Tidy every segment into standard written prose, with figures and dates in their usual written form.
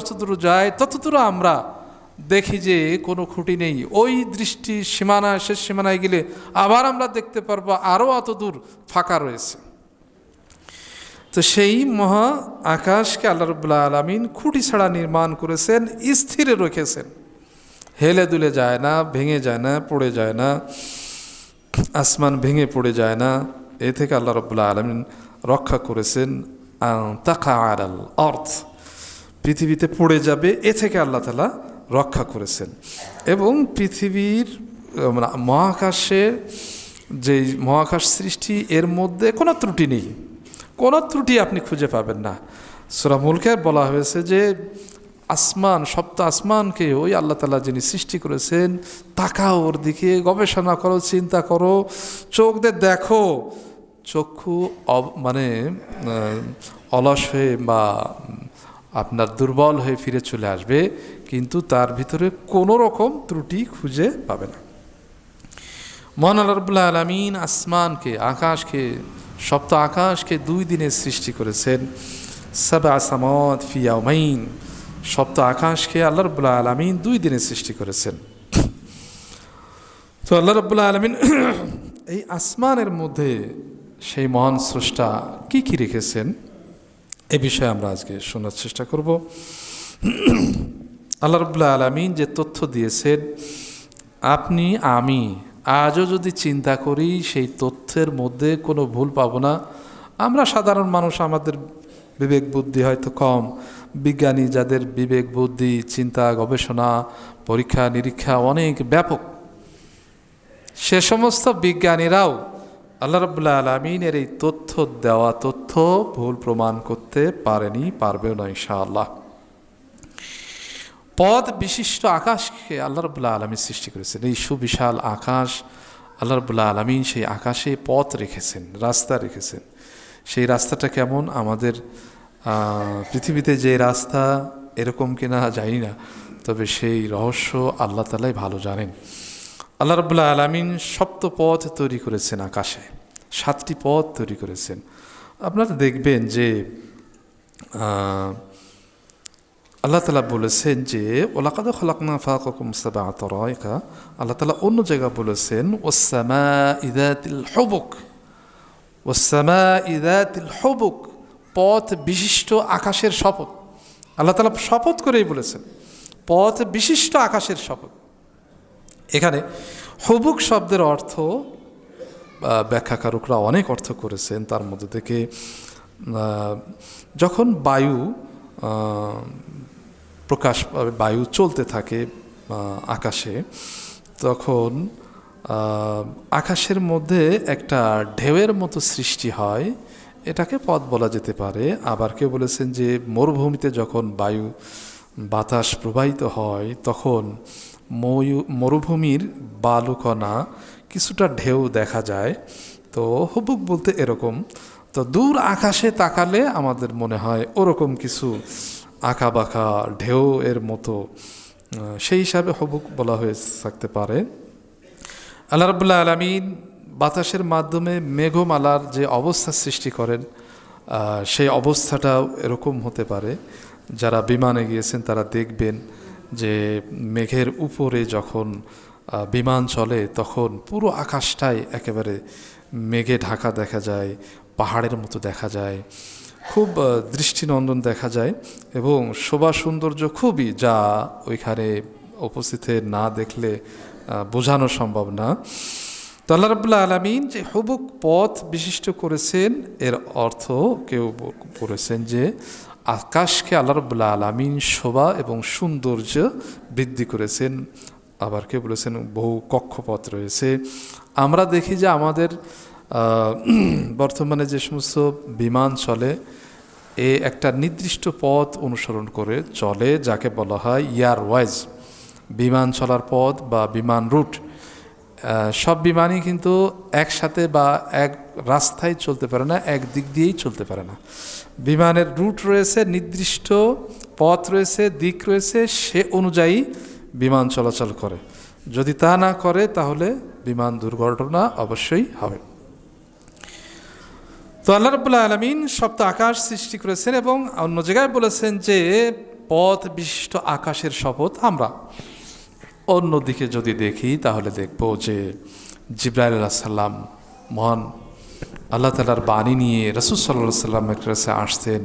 যতদূর যায় ততদূর আমরা দেখি যে কোনো খুঁটি নেই। ওই দৃষ্টি সীমানা শেষ সীমানায় গেলে আবার আমরা দেখতে পারবো আরও অত দূর ফাঁকা রয়েছে। তো সেই মহা আকাশকে আল্লাহ রাব্বুল আলামিন খুঁটি ছাড়া নির্মাণ করেছেন, স্থিরে রেখেছেন, হেলে দুলে যায় না, ভেঙে যায় না, পড়ে যায় না, আসমান ভেঙে পড়ে যায় না। এ থেকে আল্লাহ রাব্বুল আলামিন রক্ষা করেছেন। তাকা আলাল আরদ, পৃথিবীতে পড়ে যাবে এ থেকে আল্লাহ তাআলা রক্ষা করেছেন। এবং পৃথিবীর মহাকাশের যে মহাকাশ সৃষ্টি এর মধ্যে কোনো ত্রুটি নেই, কোনো ত্রুটি আপনি খুঁজে পাবেন না। সূরা মুলকে বলা হয়েছে যে আসমান, সপ্ত আসমানকে ওই আল্লাহ তাআলা যিনি সৃষ্টি করেছেন, তাকাও ওর দিকে, গবেষণা করো, চিন্তা করো, চোখ দিয়ে দেখো। চক্ষু মানে অলস হয়ে বা আপনার দুর্বল হয়ে ফিরে চলে আসবে, কিন্তু তার ভিতরে কোনো রকম ত্রুটি খুঁজে পাবে না। মহান আল্লাহ রাব্বুল আলামিন আসমানকে, আকাশকে, সপ্ত আকাশকে 2 দিনে সৃষ্টি করেছেন। সাবআ সামাওয়াত ফি ইয়াওমাইন, সপ্ত আকাশকে আল্লাহ রাব্বুল আলামিন 2 দিনে সৃষ্টি করেছেন। তো আল্লাহ রাব্বুল আলামিন এই আসমানের মধ্যে সেই মহান স্রষ্টা কি কি রেখেছেন এ বিষয়ে আমরা আজকে শোনার চেষ্টা করব। আল্লাহ রাব্বুল আলামিন যে তথ্য দিয়েছেন, আপনি আমি আজও যদি চিন্তা করি সেই তথ্যের মধ্যে কোনো ভুল পাবো না। আমরা সাধারণ মানুষ, আমাদের বিবেক বুদ্ধি হয়তো কম, বিজ্ঞানী যাদের বিবেক বুদ্ধি, চিন্তা, গবেষণা, পরীক্ষা নিরীক্ষা অনেক ব্যাপক, সে সমস্ত বিজ্ঞানীরাও আল্লাহ রাব্বুল আলামিনের এই তথ্য দেওয়া তথ্য ভুল প্রমাণ করতে পারেনি, পারবেও না ইনশাআল্লাহ। পদ বিশিষ্ট আকাশকে আল্লাহ রাব্বুল আলামিন সৃষ্টি করেছেন। এই সুবিশাল আকাশ, আল্লাহ রাব্বুল আলামিন সেই আকাশে পথ রেখেছেন, রাস্তা রেখেছেন। সেই রাস্তাটা কেমন, আমাদের পৃথিবীতে যে রাস্তা এরকম কিনা জানি না, তবে সেই রহস্য আল্লাহ তাআলাই ভালো জানেন। আল্লাহ রাব্বুল আলামিন সপ্ত পথ তৈরি করেছেন আকাশে, 7টি পথ তৈরি করেছেন। আপনারা দেখবেন যে আল্লাহ তাআলা বলেছেন যে ওয়ালাকাদ খালাকনা ফাওকাকুম সাবআ তারাইকা। আল্লাহ তাআলা অন্য জায়গায় বলেছেন ওয়াস-সামাই যাতিল হুবুক, ওয়াস-সামাই যাতিল হুবুক, পথ বিশিষ্ট আকাশের শপথ। আল্লাহ তাআলা শপথ করেই বলেছেন পথ বিশিষ্ট আকাশের শপথ। এখানে হুবুক শব্দের অর্থ ব্যাখ্যাকারকরা অনেক অর্থ করেছেন। তার মধ্যে থেকে যখন বায়ু বায়ু চলতে থাকে আকাশে, তখন আকাশের মধ্যে একটা ঢেউয়ের মতো সৃষ্টি হয়, এটাকে পথ বলা যেতে পারে। আবার কেউ বলেছেন যে মরুভূমিতে যখন বায়ু বাতাস প্রবাহিত হয়, তখন মরুভূমির বালুকণা কিছুটা ঢেউ দেখা যায়। তো হুবুক বলতে এরকম। তো দূর আকাশে তাকালে আমাদের মনে হয় ওরকম কিছু আঁকা বাঁকা ঢেউ এর মতো, সেই হিসাবে হুবুক বলা হয়ে থাকতে পারে। আল্লাহ রাব্বুল আলামিন বাতাসের মাধ্যমে মেঘমালার যে অবস্থা সৃষ্টি করেন, সেই অবস্থাটাও এরকম হতে পারে। যারা বিমানে গিয়েছেন তারা দেখবেন যে মেঘের উপরে যখন বিমান চলে তখন পুরো আকাশটাই একেবারে মেঘে ঢাকা দেখা যায়, পাহাড়ের মতো দেখা যায়, খুব দৃষ্টিনন্দন দেখা যায় এবং শোভা সৌন্দর্য খুবই, যা ওইখানে উপস্থিত না দেখলে বোঝানো সম্ভব না। তো আল্লাহ রাব্বুল আলামিন যে হুবুক পথ বিশিষ্ট করেছেন, এর অর্থ কেউ করেছেন যে আকাশকে আল্লাহ রাব্বুল আলামিন শোভা এবং সৌন্দর্য বৃদ্ধি করেছেন। আবার কেউ বলেছেন বহু কক্ষপথ রয়েছে। আমরা দেখি যে আমাদের বর্তমানে যে সমস্ত বিমান চলে, একটা নির্দিষ্ট পথ অনুসরণ করে চলে, যাকে বলা হয় এয়ারওয়েজ, বিমান চলার পথ বা বিমান রুট। সব বিমানই কিন্তু একসাথে বা এক রাস্তায় চলতে পারে না, এক দিক দিয়েই চলতে পারে না। বিমানের রুট রয়েছে, নির্দিষ্ট পথ রয়েছে, দিক রয়েছে, সে অনুযায়ী বিমান চলাচল করে। যদি তা না করে তাহলে বিমান দুর্ঘটনা অবশ্যই হবে। তো আল্লাহ রাব্বুল আলামিন সপ্ত আকাশ সৃষ্টি করেছেন এবং অন্য জায়গায় বলেছেন যে পথ বিশিষ্ট আকাশের শপথ। আমরা অন্যদিকে যদি দেখি তাহলে দেখব যে জিবরাইল আলাইহিস সালাম মহান আল্লাহ তাআলার বাণী নিয়ে রাসূল সাল্লাল্লাহু আলাইহি সাল্লামের কাছে আসতেন।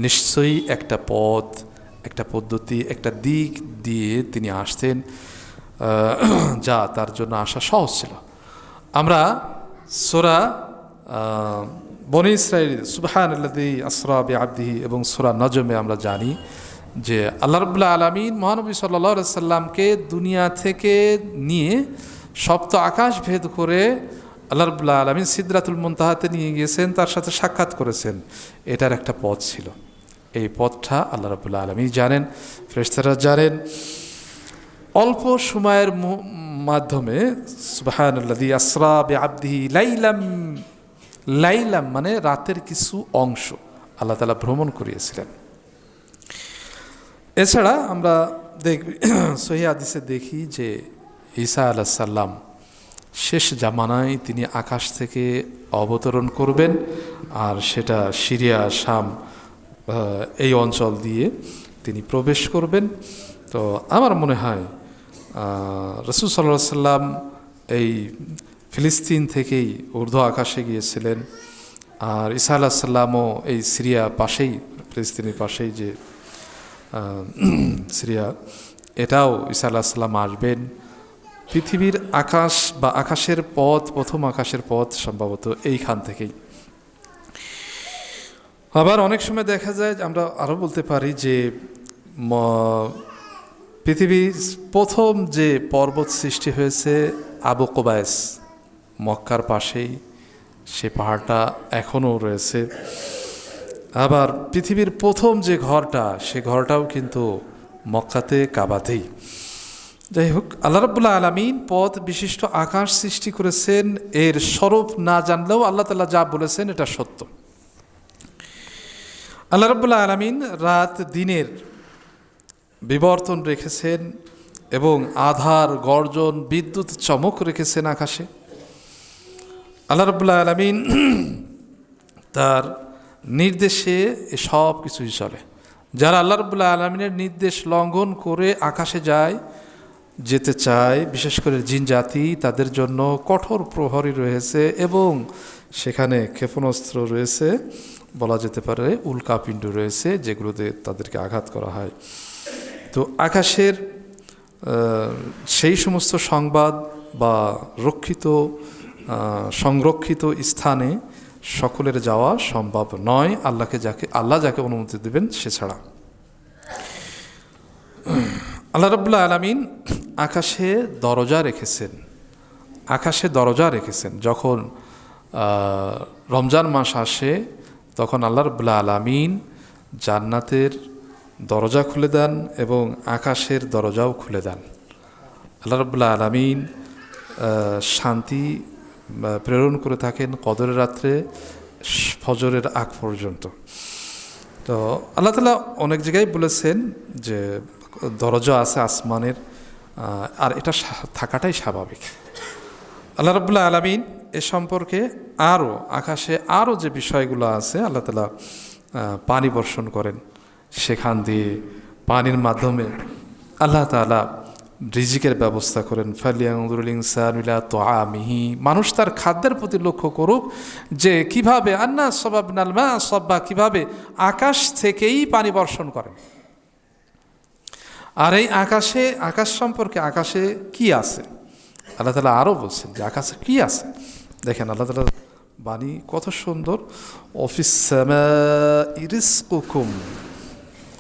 নিশ্চয়ই একটা পথ, একটা পদ্ধতি, একটা দিক দিয়ে তিনি আসতেন যা তার জন্য আসা সহজ ছিল। আমরা সূরা বনী ইসরাঈল সুবহানাল্লাযী আসরা বিআবদিহি এবং সূরা নজমে আমরা জানি যে আল্লাহ রাব্বুল আলামিন মহানবী সাল্লাল্লাহু আলাইহি সাল্লামকে দুনিয়া থেকে নিয়ে সপ্ত আকাশ ভেদ করে আল্লাহ রাব্বুল আলামিন সিদরাতুল মুনতাহাতে নিয়ে গিয়েছেন, তার সাথে সাক্ষাৎ করেছেন। এটার একটা পথ ছিল। এই পথটা আল্লাহ রাব্বুল আলামিন জানেন, ফেরেশতারা জানেন। অল্প সময়ের মাধ্যমে সুবহানাল্লাযী আসরা বিআবদিহি লাইলাম মানে রাতের কিছু অংশ আল্লাহ তাআলা ভ্রমণ করিয়েছিলেন। এছাড়া আমরা দেখি সহিহ হাদিসে দেখি যে ঈসা আলাইহিস সালাম শেষ জামানায় তিনি আকাশ থেকে অবতরণ করবেন, আর সেটা সিরিয়া শাম এই অঞ্চল দিয়ে তিনি প্রবেশ করবেন। তো আমার মনে হয় রাসূল সাল্লাল্লাহু আলাইহি সাল্লাম এই ফিলিস্তিন থেকেই ঊর্ধ্ব আকাশে গিয়েছিলেন, আর ঈসা আলাইহিস সালামও এই সিরিয়া পাশেই, ফিলিস্তিনের পাশেই যে সিরিয়া, এটাও ঈসা আলাইহিস সালাম আসবেন। পৃথিবীর আকাশ বা আকাশের পথ, প্রথম আকাশের পথ সম্ভবত এইখান থেকেই। আবার অনেক সময় দেখা যায়, আমরা আরও বলতে পারি যে পৃথিবীর প্রথম যে পর্বত সৃষ্টি হয়েছে আবু কুবাইস, মক্কার পাশেই সে পাহাড়টা এখনও রয়েছে। আবার পৃথিবীর প্রথম যে ঘরটা, সে ঘরটাও কিন্তু মক্কাতে, কাবাতেই। যাই হোক, আল্লাহ রাব্বুল আলামিন পথ বিশিষ্ট আকাশ সৃষ্টি করেছেন। এর স্বরূপ না জানলেও আল্লাহ তাআলা যা বলেছেন এটা সত্য। আল্লাহ রাব্বুল আলামিন রাত দিনের বিবর্তন রেখেছেন এবং আধার, গর্জন, বিদ্যুৎ চমক রেখেছেন আকাশে। আল্লাহ রাব্বুল আলামিন তার নির্দেশে সব কিছুই চলে। যারা আল্লাহ রাব্বুল আলামিনের নির্দেশ লঙ্ঘন করে আকাশে যেতে চায়, বিশেষ করে জিন জাতি, তাদের জন্য কঠোর প্রহরী রয়েছে এবং সেখানে ক্ষেপণাস্ত্র রয়েছে, বলা যেতে পারে উল্কাপিণ্ড রয়েছে, যেগুলোতে তাদেরকে আঘাত করা হয়। তো আকাশের সেই সমস্ত সংবাদ বা সংরক্ষিত স্থানে সকলের যাওয়া সম্ভব নয়, আল্লাহ যাকে অনুমতি দেবেন সে ছাড়া। আল্লাহ রাব্বুল আলামিন আকাশে দরজা রেখেছেন। যখন রমজান মাস আসে তখন আল্লাহ রাব্বুল আলামিন জান্নাতের দরজা খুলে দেন এবং আকাশের দরজাও খুলে দেন। আল্লাহ রাব্বুল আলামিন শান্তি প্রেরণ করে থাকেন কদরের রাত্রে ফজরের আগ পর্যন্ত। তো আল্লাহ তাআলা অনেক জায়গায় বলেছেন যে দরজা আছে আসমানের, আর এটা থাকাটাই স্বাভাবিক। আল্লাহ রাব্বুল আলামিন এ সম্পর্কে আকাশে আরও যে বিষয়গুলো আছে, আল্লাহ তাআলা পানি বর্ষণ করেন, সেখান দিয়ে পানির মাধ্যমে আল্লাহ তাআলা রিজিকের ব্যবস্থা করেন। ফালিয়ানজুরুল ইনসানু ইলা তাআমিহি, মানুষ তার খাদ্যের প্রতি লক্ষ্য করুক যে কিভাবে আন্না সাবাবনাল মা সাব্বা, কিভাবে আকাশ থেকেই পানি বর্ষণ করেন। আর এই আকাশ সম্পর্কে আকাশে কি আছে আল্লাহ তাআলা আরও বলছেন যে আকাশে কি আছে। দেখেন আল্লাহ তাআলার বাণী কত সুন্দর। অফিস সামাই রিজকুকুম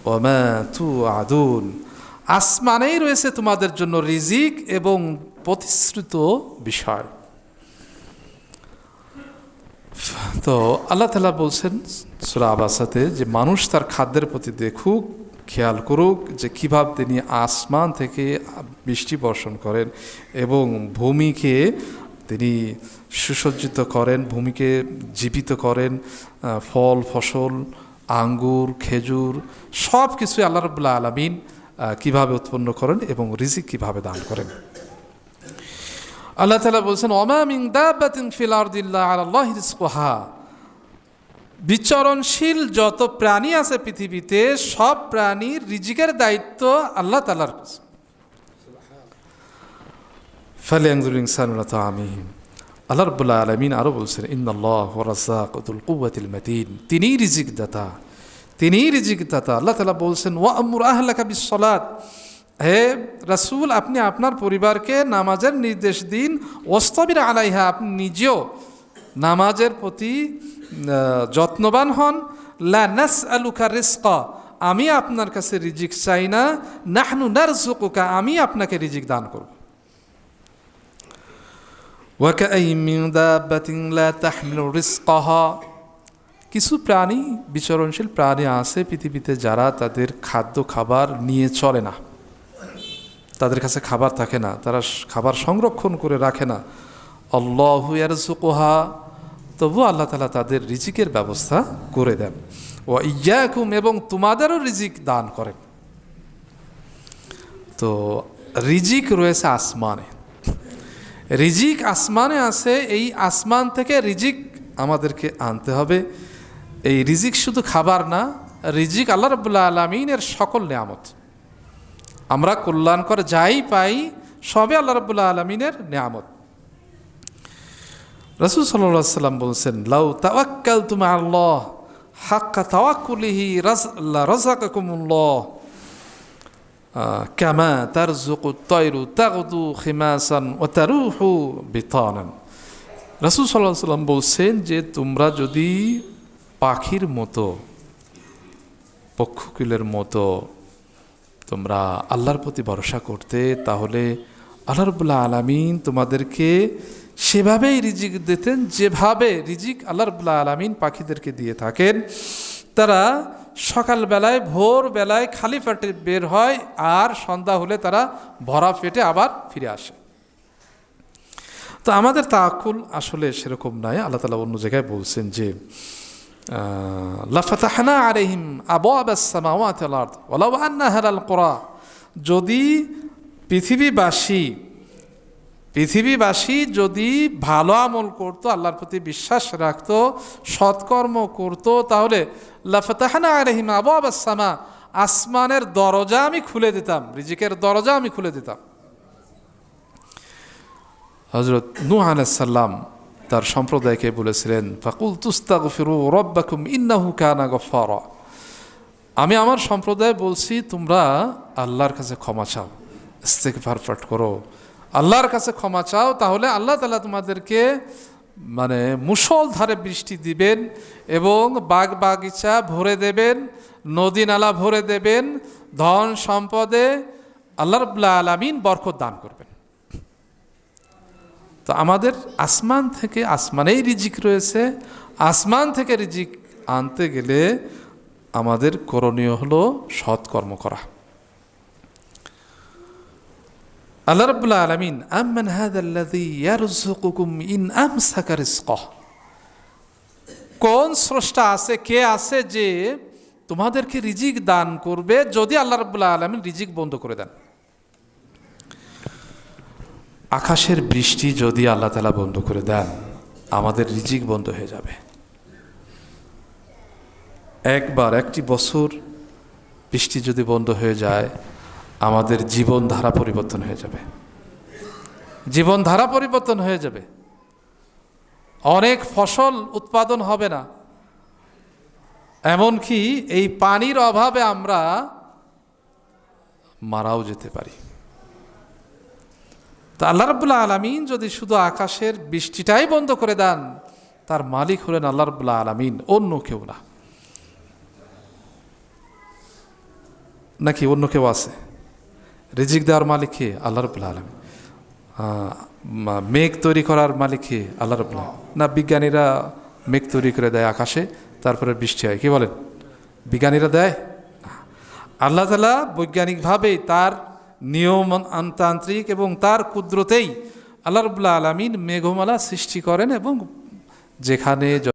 ওয়া মা তুআদুন, আসমানেই রয়েছে তোমাদের জন্য রিজিক এবং প্রতিশ্রুত বিষয়। তো আল্লাহ তাআলা বলছেন সূরা আবাসাতে যে মানুষ তার খাদ্যের প্রতি দেখুক, খেয়াল করুক যে কীভাবে তিনি আসমান থেকে বৃষ্টি বর্ষণ করেন এবং ভূমিকে তিনি সুসজ্জিত করেন, ভূমিকে জীবিত করেন, ফল ফসল, আঙ্গুর, খেজুর সব কিছুই আল্লাহ রাব্বুল আলামিন কিভাবে উৎপন্ন করেন এবং রিজিক কিভাবে দান করেন। আল্লাহ তাআলা বলছেন ওমা মিন দাব্বাতিন ফিল আরদি ইল্লা আলাল্লাহি রিজকুহা, বিচরণশীল যত প্রাণী আছে পৃথিবীতে সব প্রাণীর রিজিকের দায়িত্ব আল্লাহ তাআলার কাছে। ফালিয়ানজুর ইনসানু ইলা তাআমিহি, আল্লাহ রাব্বুল আলামিন আরো বলছেন ইন্নাল্লাহু রাজ্জাকু যুল কুওয়াতিল মাতিন, তিনিই রিজিক দাতা, তিনিই রিজিক দাতা। আল্লাহ তাআলা বলছেন ওয়া'মুর আহলাকা বিস-সালাত, হে রাসূল আপনি আপনার পরিবারকে নামাজের নির্দেশ দিন, ওয়াসতাবির আলাইহা, আপনি নিজেও নামাজের প্রতি যত্নবান হন। লা নাসআলুকা রিজকা, আমি আপনার কাছে রিজিক চাই না, নাহনু নারযুকুকা, আমি আপনাকে রিজিক দান করব। ওয়া কাআইয়িন মিন দাব্বাতিন লা তাহমিলু রিজকাহা, কিছু প্রাণী বিচরণশীল প্রাণী আছে পৃথিবীতে যারা তাদের খাদ্য খাবার নিয়ে চলে না, তাদের কাছে খাবার থাকে না, তারা খাবার সংরক্ষণ করে রাখে না। আল্লাহু ইয়ারযুকুহা, তবু আল্লাহ তাআলা তাদের রিজিকের ব্যবস্থা করে দেন। ওয়া ইয়্যাকুম, এবং তোমাদেরও রিজিক দান করেন। তো রিজিক রয়েছে আসমানে, রিজিক আসমানে আছে, এই আসমান থেকে রিজিক আমাদেরকে আনতে হবে। এই রিজিক শুধু খাবার না, রিজিক আল্লাহ রাব্বুল আলামিনের সকল নিয়ামত। আমরা কল্যাণকর যাই পাই সবে আল্লাহ রাব্বুল আলামিনের নিয়ামত। রাসূল সাল্লাল্লাহু আলাইহি ওয়াসাল্লাম বলেছেন লাউ তাওয়াক্কালতুম আলাল্লাহ হাক্কা তাওয়াক্কুলিহি রাযাকাকুমুল্লাহ কামা তারযুকুত তায়রু তাগদু খিমাসান ওয়া তারুহু বিতানান। রাসূল সাল্লাল্লাহু আলাইহি ওয়াসাল্লাম বলছেন যে তোমরা যদি পাখির মতো, পক্ষীকুলের মতো তোমরা আল্লাহর প্রতি ভরসা করতে, তাহলে আল্লাহ রাব্বুল আলামিন তোমাদেরকে সেভাবেই রিজিক দিতেন যেভাবে রিজিক আল্লাহ রাব্বুল আলামিন পাখিদেরকে দিয়ে থাকেন। তারা সকালবেলায় ভোরবেলায় খালি পেটে বের হয়, আর সন্ধ্যা হলে তারা ভরা পেটে আবার ফিরে আসে। তো আমাদের তাআক্কুল আসলে সেরকম নয়। আল্লাহ তাআলা অন্য জায়গায় বলছেন যে লাফাতাহনা আলাইহিম আবওয়াবাস সামাওয়াতি ওয়াল আরদ ওয়ালাউ আন্না আহলাল কুরা, যদি পৃথিবীবাসী যদি ভালো আমল করত, আল্লাহর প্রতি বিশ্বাস রাখত, সৎকর্ম করত, তাহলে লাফাতাহনা আলাইহিম আবওয়াবাস সামা, আসমানের দরজা আমি খুলে দিতাম, রিজিকের দরজা আমি খুলে দিতাম। হযরত নূহ আলাইহিস সালাম তার সম্প্রদায়কে বলেছিলেন ফাকুলতু ইস্তাগফিরু রাব্বাকুম ইন্নাহু কানা গফফারা, আমি আমার সম্প্রদায় বলছি তোমরা আল্লাহর কাছে ক্ষমা চাও, ইস্তিগফার পাঠ করো, আল্লাহর কাছে ক্ষমা চাও, তাহলে আল্লাহ তাআলা তোমাদেরকে মুষলধারে বৃষ্টি দিবেন এবং বাগ বাগিচা ভরে দেবেন, নদী নালা ভরে দেবেন, ধন সম্পদে আল্লাহ রাব্বুল আলামিন বরকত দান করবেন। তো আমাদের আসমান থেকে, আসমানেই রিজিক রয়েছে, আসমান থেকে রিজিক আনতে গেলে আমাদের করণীয় হলো সৎকর্ম করা। আল্লাহ রাব্বুল আলামিন আম্মান হাযাল্লাযী ইয়ারযুকুকুম ইন আমসাকা রিজকাহ, কোন স্রষ্টা আছে, কে আছে যে তোমাদেরকে রিজিক দান করবে যদি আল্লাহ রাব্বুল আলামিন রিজিক বন্ধ করে দেন। আকাশের বৃষ্টি যদি আল্লাহ তাআলা বন্ধ করে দেন, আমাদের রিজিক বন্ধ হয়ে যাবে। একটি বছর বৃষ্টি যদি বন্ধ হয়ে যায়, আমাদের জীবনধারা পরিবর্তন হয়ে যাবে, জীবনধারা পরিবর্তন হয়ে যাবে। অনেক ফসল উৎপাদন হবে না, এমনকি এই পানির অভাবে আমরা মারাও যেতে পারি। তা আল্লাহ রাব্বুল আলামিন যদি শুধু আকাশের বৃষ্টিটাই বন্ধ করে দেন, তার মালিক হলেন আল্লাহ রাব্বুল আলামিন, অন্য কেউ না। নাকি অন্য কেউ আছে? রিজিক দেওয়ার মালিক কে? আল্লাহ রাব্বুল আলামিন। মেঘ তৈরি করার মালিক কে? আল্লাহ রাব্বুল আলামিন। না বিজ্ঞানীরা মেঘ তৈরি করে দেয় আকাশে, তারপরে বৃষ্টি হয়, কি বলেন? বিজ্ঞানীরা দেয়? আল্লাহ তাআলা বৈজ্ঞানিকভাবে তার নিয়মতান্ত্রিক এবং তার কুদরতেই আল্লাহ রাব্বুল আলামিন মেঘমালা সৃষ্টি করেন, এবং যেখানে